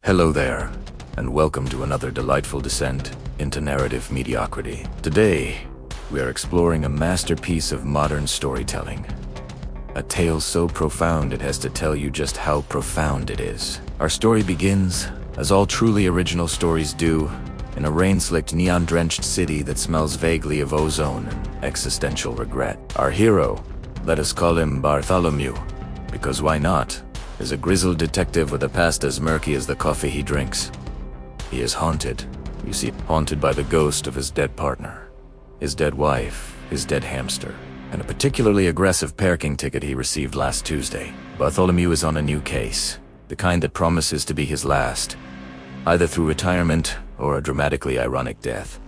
Hello there, and welcome to another delightful descent into narrative mediocrity. Today, we are exploring a masterpiece of modern storytelling. A tale so profound it has to tell you just how profound it is. Our story begins, as all truly original stories do, in a rain-slicked, neon-drenched city that smells vaguely of ozone and existential regret. Our hero, let us call him Bartholomew, because why not, is a grizzled detective with a past as murky as the coffee he drinks. He is haunted, you see, haunted by the ghost of his dead partner, his dead wife, his dead hamster, and a particularly aggressive parking ticket he received last Tuesday. Bartholomew is on a new case, the kind that promises to be his last, either through retirement or a dramatically ironic death.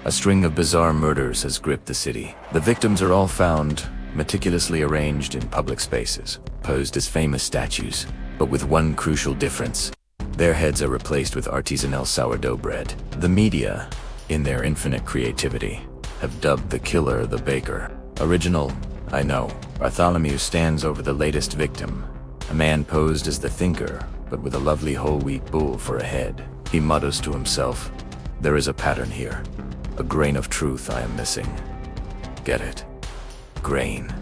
A string of bizarre murders has gripped the city. The victims are all found meticulously arranged in public spaces, posed as famous statues, but with one crucial difference. Their heads are replaced with artisanal sourdough bread. The media, in their infinite creativity, have dubbed the killer the baker. Original, I know. Bartholomew stands over the latest victim, a man posed as the thinker, but with a lovely whole wheat bull for a head. He mutters to himself, "There is a pattern here, a grain of truth I am missing." Get it? Grain.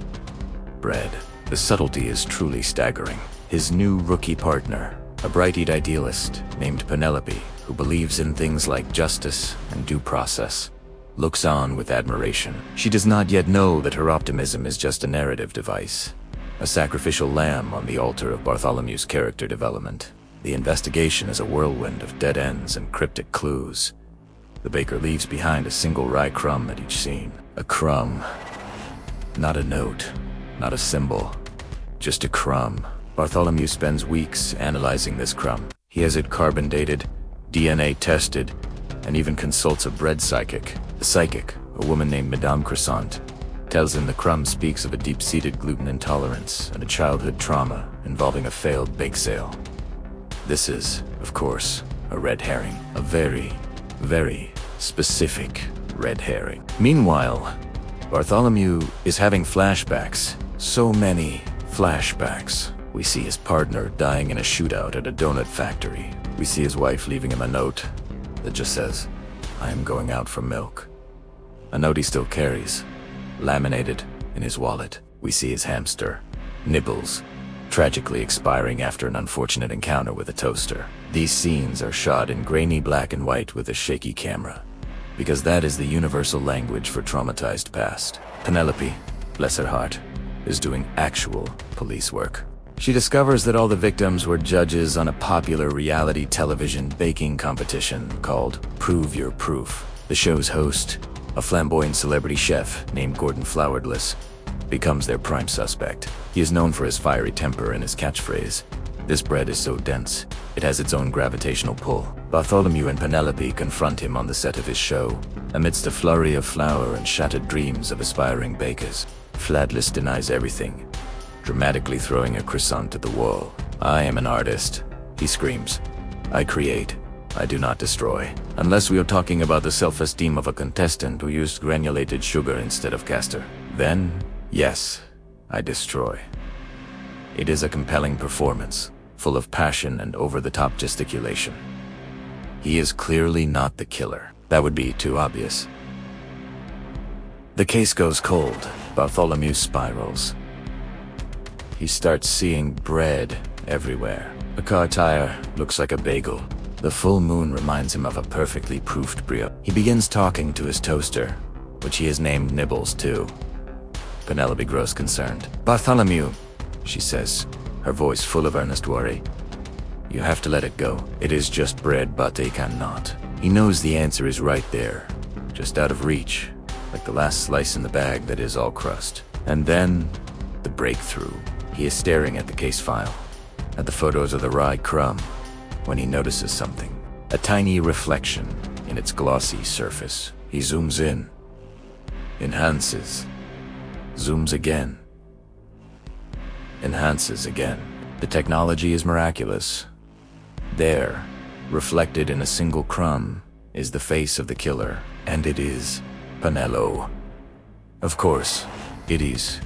Bread. The subtlety is truly staggering. His new rookie partner, a bright-eyed idealist named Penelope, who believes in things like justice and due process, looks on with admiration. She does not yet know that her optimism is just a narrative device, a sacrificial lamb on the altar of Bartholomew's character development. The investigation is a whirlwind of dead ends and cryptic clues. The baker leaves behind a single rye crumb at each scene. A crumb. Not a note, not a symbol, just a crumb. Bartholomew spends weeks analyzing this crumb. He has it carbon dated, DNA tested, and even consults a bread psychic. The psychic, a woman named Madame Croissant, tells him the crumb speaks of a deep-seated gluten intolerance and a childhood trauma involving a failed bake sale. This is, of course, a red herring. A very, very specific red herring. Meanwhile, Bartholomew is having flashbacks. So many flashbacks. We see his partner dying in a shootout at a donut factory. We see his wife leaving him a note that just says, "I am going out for milk." A note he still carries, laminated in his wallet. We see his hamster, Nibbles, tragically expiring after an unfortunate encounter with a toaster. These scenes are shot in grainy black and white with a shaky camera, because that is the universal language for traumatized past. Penelope, bless her heart, is doing actual police work. She discovers that all the victims were judges on a popular reality television baking competition called Prove Your Proof. The show's host, a flamboyant celebrity chef named Gordon Floweredless, becomes their prime suspect. He is known for his fiery temper and his catchphrase, "This bread is so dense, it has its own gravitational pull." Bartholomew and Penelope confront him on the set of his show, amidst a flurry of flour and shattered dreams of aspiring bakers. Fladless denies everything, dramatically throwing a croissant at the wall. "I am an artist," he screams. "I create, I do not destroy." Unless we are talking about the self-esteem of a contestant who used granulated sugar instead of castor. Then, yes, I destroy. It is a compelling performance, full of passion and over-the-top gesticulation. He is clearly not the killer. That would be too obvious. The case goes cold. Bartholomew spirals. He starts seeing bread everywhere. A car tire looks like a bagel. The full moon reminds him of a perfectly proofed brioche. He begins talking to his toaster, which he has named Nibbles too. Penelope grows concerned. "Bartholomew," she says, her voice full of earnest worry, "you have to let it go. It is just bread, but they cannot." He knows the answer is right there, just out of reach, like the last slice in the bag that is all crust. And then, the breakthrough. He is staring at the case file, at the photos of the rye crumb, when he notices something. A tiny reflection in its glossy surface. He zooms in, enhances, zooms again, enhances again. The technology is miraculous. There, reflected in a single crumb, is the face of the killer, and it is Penelope. Of course, it is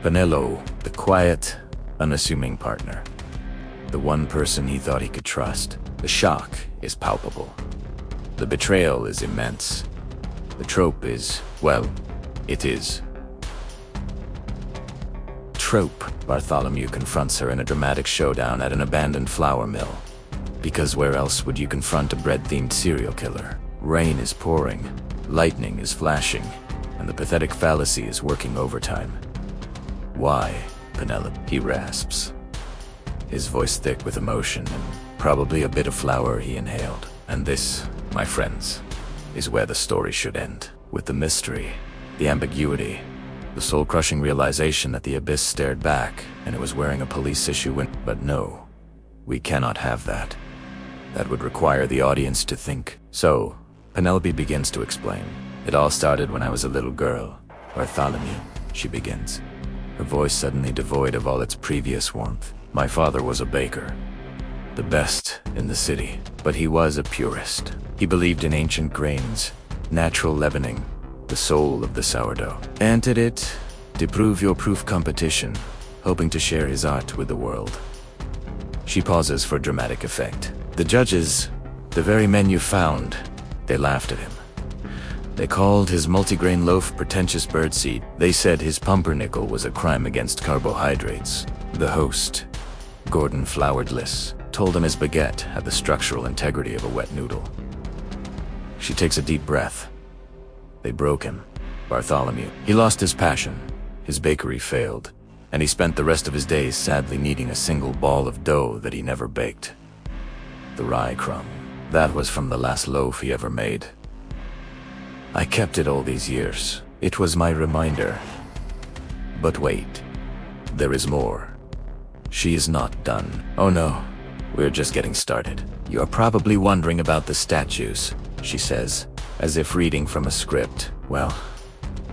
Penelope, the quiet, unassuming partner. the one person he thought he could trust. The shock is palpable. The betrayal is immense. The trope is, well, it is. Trope. Bartholomew confronts her in a dramatic showdown at an abandoned flour mill. Because where else would you confront a bread-themed serial killer? Rain is pouring, lightning is flashing, and the pathetic fallacy is working overtime. Why, Penelope? He rasps, his voice thick with emotion and probably a bit of flour he inhaled. And this, my friends, is where the story should end. With the mystery, the ambiguity, the soul-crushing realization that the abyss stared back and it was wearing a police issue. But no, we cannot have that. That would require the audience to think. So, Penelope begins to explain. It all started when I was a little girl. Bartholomew, she begins, her voice suddenly devoid of all its previous warmth. My father was a baker, the best in the city, but he was a purist. He believed in ancient grains, natural leavening, the soul of the sourdough. Entered it to prove your proof competition, hoping to share his art with the world. She pauses for dramatic effect. The judges, the very men you found, they laughed at him. They called his multigrain loaf pretentious birdseed. They said his pumpernickel was a crime against carbohydrates. The host, Gordon Floweredless, told him his baguette had the structural integrity of a wet noodle. She takes a deep breath. They broke him, Bartholomew. He lost his passion, his bakery failed, and he spent the rest of his days sadly kneading a single ball of dough that he never baked. The rye crumb. That was from the last loaf he ever made. I kept it all these years. It was my reminder. But wait, there is more. She is not done. Oh no, we're just getting started. You're probably wondering about the statues, she says, as if reading from a script. Well,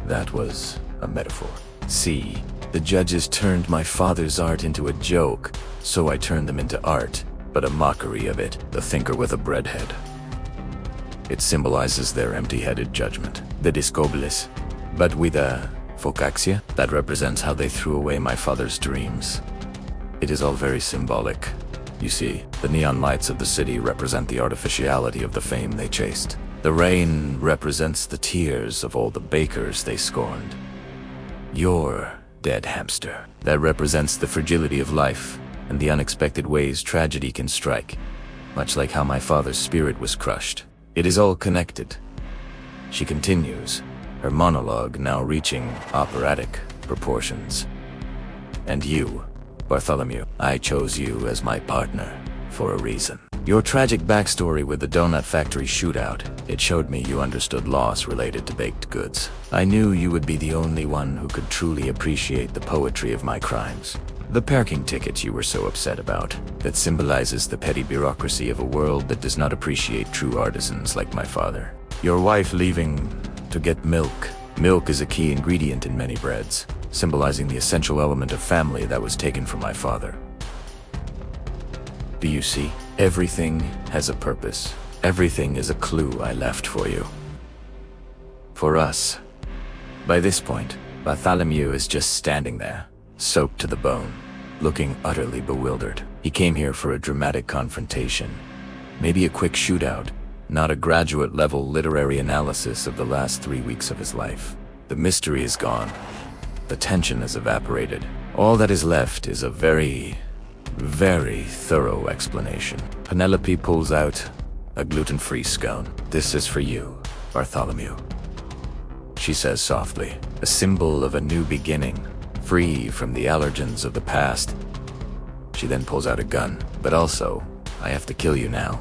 that was a metaphor. See, the judges turned my father's art into a joke, so I turned them into art, but a mockery of it, the thinker with a breadhead. It symbolizes their empty-headed judgment, the discobolus, but with a focaxia that represents how they threw away my father's dreams. It is all very symbolic. You see, the neon lights of the city represent the artificiality of the fame they chased. The rain represents the tears of all the bakers they scorned. Your dead hamster, that represents the fragility of life and the unexpected ways tragedy can strike, much like how my father's spirit was crushed. It is all connected. She continues, her monologue now reaching operatic proportions. And you, Bartholomew, I chose you as my partner for a reason. Your tragic backstory with the donut factory shootout, it showed me you understood loss related to baked goods. I knew you would be the only one who could truly appreciate the poetry of my crimes. The parking ticket you were so upset about, that symbolizes the petty bureaucracy of a world that does not appreciate true artisans like my father. Your wife leaving to get milk. Milk is a key ingredient in many breads, symbolizing the essential element of family that was taken from my father. Do you see? Everything has a purpose. Everything is a clue I left for you. For us. By this point, Bartholomew is just standing there, soaked to the bone, looking utterly bewildered. He came here for a dramatic confrontation. Maybe a quick shootout, not a graduate-level literary analysis of the last 3 weeks of his life. The mystery is gone. The tension has evaporated. All that is left is a very thorough explanation. Penelope pulls out a gluten-free scone. This is for you, Bartholomew, she says softly, a symbol of a new beginning, free from the allergens of the past. She then pulls out a gun. But also, I have to kill you now.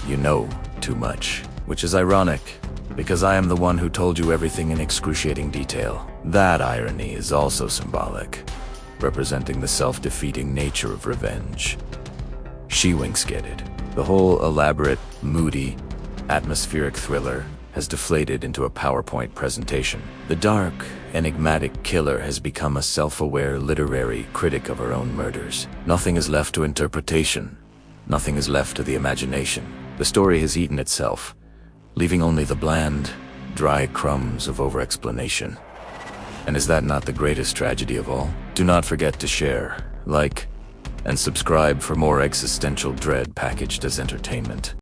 You know too much, which is ironic, because I am the one who told you everything in excruciating detail. That irony is also symbolic, representing the self-defeating nature of revenge. She winks-skidded. The whole elaborate, moody, atmospheric thriller has deflated into a PowerPoint presentation. The dark, enigmatic killer has become a self-aware literary critic of her own murders. Nothing is left to interpretation. Nothing is left to the imagination. The story has eaten itself, leaving only the bland, dry crumbs of over-explanation. And is that not the greatest tragedy of all? Do not forget to share, like, and subscribe for more existential dread packaged as entertainment.